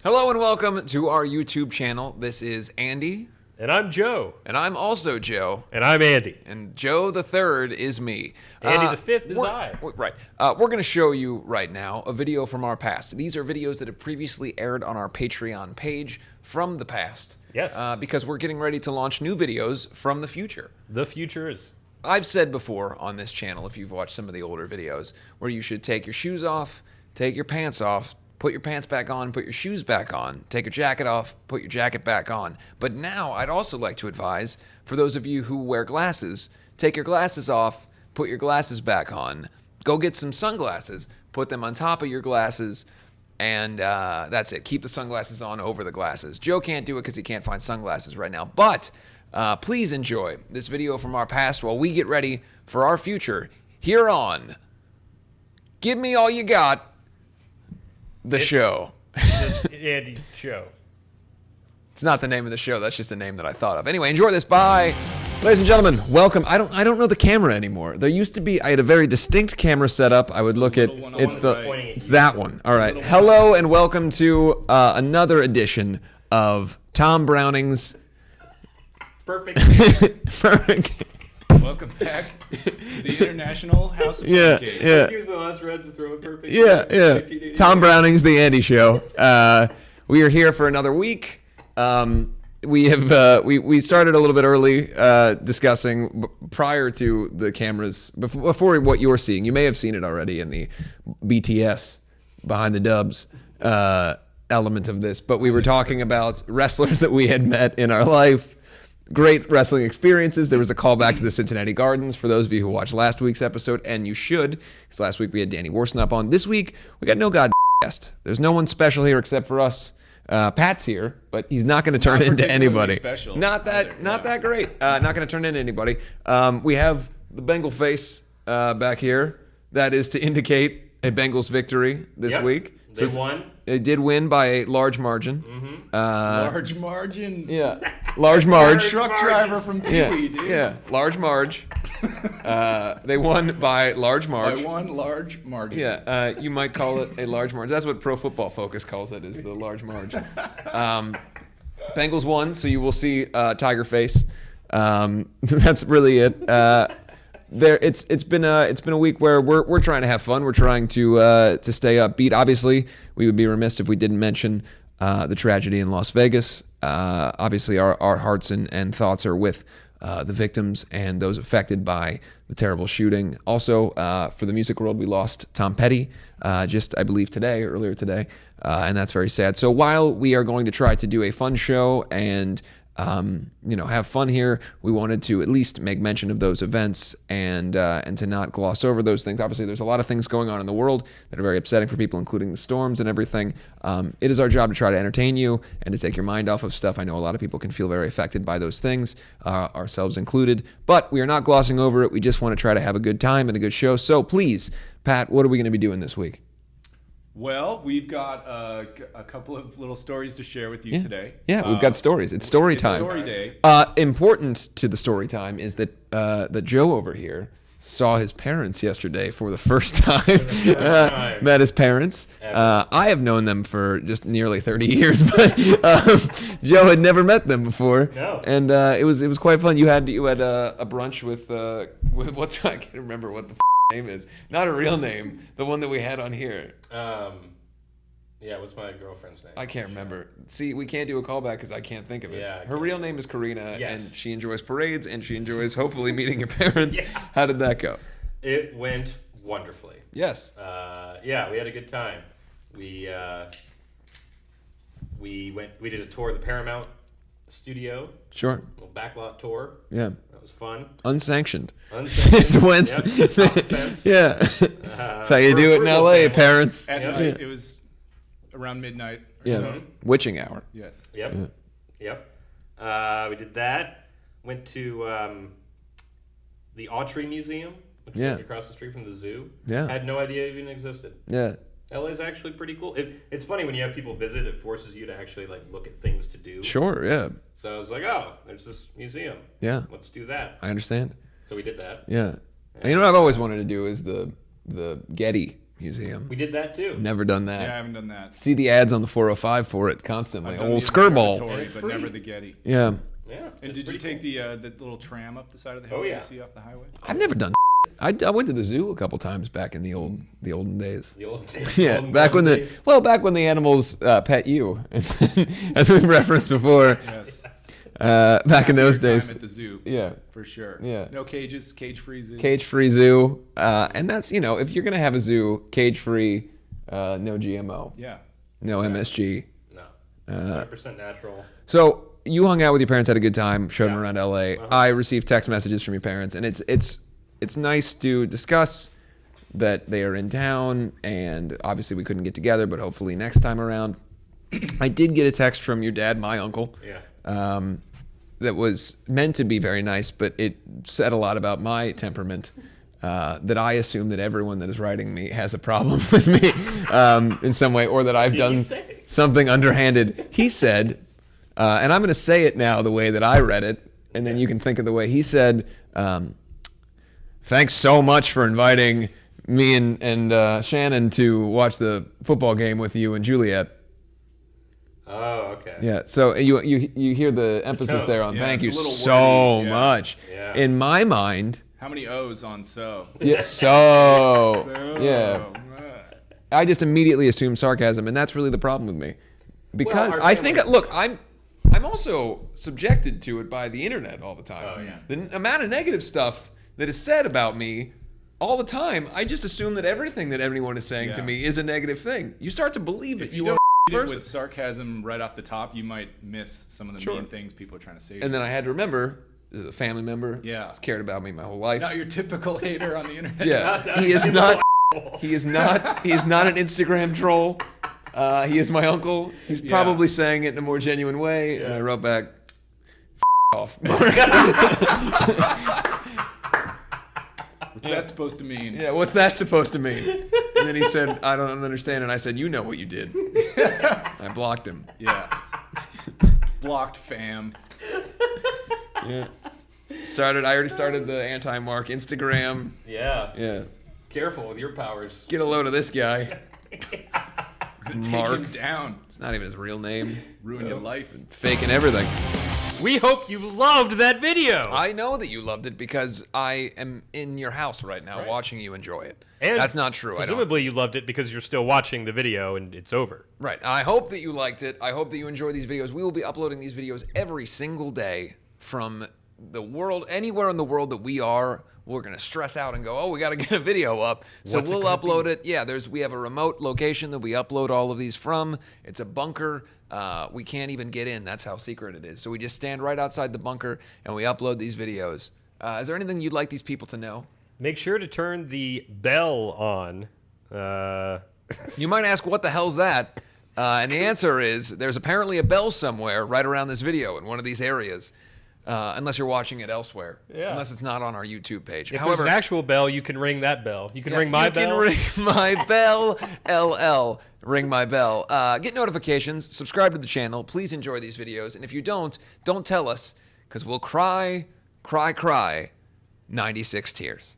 Hello and welcome to our YouTube channel. This is Andy. And I'm Joe. And I'm also Joe. And I'm Andy. And Joe the third is me. Andy the fifth is I. Right. We're going to show you right now a video from our past. These are videos that have previously aired on our Patreon page from the past. Yes. Because we're getting ready to launch new videos from the future. The future is. I've said before on this channel, if you've watched some of the older videos, where you should take your shoes off, take your pants off, put your pants back on, put your shoes back on, take your jacket off, put your jacket back on. But now I'd also like to advise, for those of you who wear glasses, take your glasses off, put your glasses back on, go get some sunglasses, put them on top of your glasses, and that's it. Keep the sunglasses on over the glasses. Joe can't do it because he can't find sunglasses right now, but please enjoy this video from our past while we get ready for our future here on Give Me All You Got, the show. The Andy show. It's not the name of the show. That's just the name that I thought of. Anyway, enjoy this. Bye. Ladies and gentlemen, welcome. I don't know the camera anymore. There used to be, I had a very distinct camera setup. I would look at, it's that one. All right. Hello and welcome to another edition of Tom Browning's Perfect. Perfect. Welcome back to the International House of Pancakes. Yeah. Here's the last red to throw a perfect. Yeah. Tom Browning's The Andy Show. We are here for another week. We have we started a little bit early discussing prior to the cameras, before what you're seeing. You may have seen it already in the BTS Behind the Dubs element of this, but we were talking about wrestlers that we had met in our life. Great wrestling experiences. There was a callback to the Cincinnati Gardens for those of you who watched last week's episode, and you should, because last week we had Danny Worsnop on. This week, we got no goddamn guest. There's no one special here except for us. Pat's here, but he's not going to turn into anybody. Special not that great. Not going to turn into anybody. We have the Bengal face back here. That is to indicate a Bengals victory this week. They won. They did win by a large margin. Large margin. Yeah. Large Marge. Truck driver from Pee-wee, dude. Yeah. Large Marge. They won by large marge. By one large margin. Yeah. You might call it a large marge. That's what Pro Football Focus calls it, is the large marge. Bengals won, so you will see Tiger face. That's really it. It's been a week where we're trying to have fun. We're trying to stay upbeat. Obviously, we would be remiss if we didn't mention the tragedy in Las Vegas. Obviously, our hearts and thoughts are with the victims and those affected by the terrible shooting. Also, for the music world, we lost Tom Petty just, I believe, earlier today, and that's very sad. So while we are going to try to do a fun show and have fun here, we wanted to at least make mention of those events and to not gloss over those things. Obviously, there's a lot of things going on in the world that are very upsetting for people, including the storms and everything. It is our job to try to entertain you and to take your mind off of stuff. I know a lot of people can feel very affected by those things, ourselves included, but we are not glossing over it. We just want to try to have a good time and a good show. So please, Pat, what are we going to be doing this week? Well, we've got a couple of little stories to share with you today. Yeah, we've got stories. It's story time. Story day. Important to the story time is that Joe over here saw his parents yesterday for the first time. Met his parents. I have known them for just nearly 30 years, but Joe had never met them before. No. And it was quite fun. You had a brunch with what's I can't remember what the name is. Not a real name. The one that we had on here. Yeah, what's my girlfriend's name? I can't remember. See, we can't do a callback because I can't think of it. Yeah, her real name is Karina, Yes. and she enjoys parades, and she enjoys hopefully meeting your parents. Yeah. How did that go? It went wonderfully. Yes. Yeah, we had a good time. We did a tour of the Paramount studio. Sure. A little backlot tour. Yeah. That was fun. Unsanctioned. Since when? Yep. Top fence. Yeah. That's how you do it in frugal LA, family. parents. At Yeah. night, it was around midnight. Or Yeah. so. Witching hour. Yes. Yep. Yeah. Yep. We did that. Went to the Autry Museum, which is Yeah. like across the street from the zoo. Yeah. Had no idea it even existed. Yeah. LA is actually pretty cool. It's funny when you have people visit, it forces you to actually like look at things to do. Sure. Yeah. So I was like, oh, there's this museum. Yeah. Let's do that. I understand. So we did that. Yeah. And you know what I've always wanted to do is the Getty Museum. We did that too. Never done that. Yeah, I haven't done that. See the ads on the 405 for it constantly. I've done Old the Skirball. observatory, It's but free. never the Getty. Yeah. Yeah. And did you take the little tram up the side of the hill Oh, that yeah. you see off the highway? I've never done. I went to the zoo a couple times back in the olden days. The old Yeah, golden back when days. back when the animals pet you, as we referenced before. Yes. Back in those Your time days. at the zoo. Yeah. For sure. Yeah. No cages, cage-free zoo. Cage-free zoo, and that's if you're gonna have a zoo, cage-free, no GMO, Yeah. no MSG. No. 100% natural. So you hung out with your parents, had a good time, showed them Yeah. around LA. Uh-huh. I received text messages from your parents, and it's nice to discuss that they are in town, and obviously we couldn't get together, but hopefully next time around. I did get a text from your dad, my uncle. Yeah. That was meant to be very nice, but it said a lot about my temperament. That I assume that everyone that is writing me has a problem with me in some way, or that I've What did he done say? something underhanded. He said, and I'm going to say it now the way that I read it, and then you can think of the way he said, thanks so much for inviting me and Shannon to watch the football game with you and Juliet. Oh, okay. Yeah, so you hear the emphasis tone. there on Yeah, thank you it's a little so wordy, yeah. much. Yeah. In my mind, How many O's on so? yeah, so, So, yeah, I just immediately assume sarcasm, and that's really the problem with me, because our I think family- look, I'm also subjected to it by the internet all the time. Oh, yeah. The amount of negative stuff that is said about me all the time, I just assume that everything that everyone is saying to Yeah. me is a negative thing. You start to believe it. If you are don't a read it person. with sarcasm right off the top, you might miss some of the Sure. main things people are trying to say. to And then you. I had to remember, as a family member, Yeah. has cared about me my whole life. Not your typical hater on the internet. Yeah, he is not. He is not. He is not an Instagram troll. He is my uncle. He's Yeah. probably saying it in a more genuine way, and I wrote back, "Off." What's that supposed to mean? Yeah, what's that supposed to mean? And then he said, "I don't understand." And I said, "You know what you did." I blocked him. Yeah. Blocked fam. Yeah. I already started the anti-Mark Instagram. Yeah. Yeah. Careful with your powers. Get a load of this guy. Take Mark. him down. It's not even his real name. Ruin your life. Faking everything. We hope you loved that video. I know that you loved it because I am in your house right now Right. watching you enjoy it. And That's not true. I don't. Presumably you loved it because you're still watching the video and it's over. Right. I hope that you liked it. I hope that you enjoy these videos. We will be uploading these videos every single day from the world, anywhere in the world that we are. We're going to stress out and go, oh, we got to get a video up. So What's it we'll gonna upload it. Yeah, we have a remote location that we upload all of these from. It's a bunker. We can't even get in. That's how secret it is. So we just stand right outside the bunker and we upload these videos. Is there anything you'd like these people to know? Make sure to turn the bell on. You might ask, what the hell's that? And the answer is, there's apparently a bell somewhere right around this video in one of these areas. Unless you're watching it elsewhere. Yeah. Unless it's not on our YouTube page. If However, there's an actual bell, you can ring that bell. You can ring my you bell. can ring my bell, LL. Ring my bell. Get notifications. Subscribe to the channel. Please enjoy these videos. And if you don't tell us, because we'll cry 96 tears.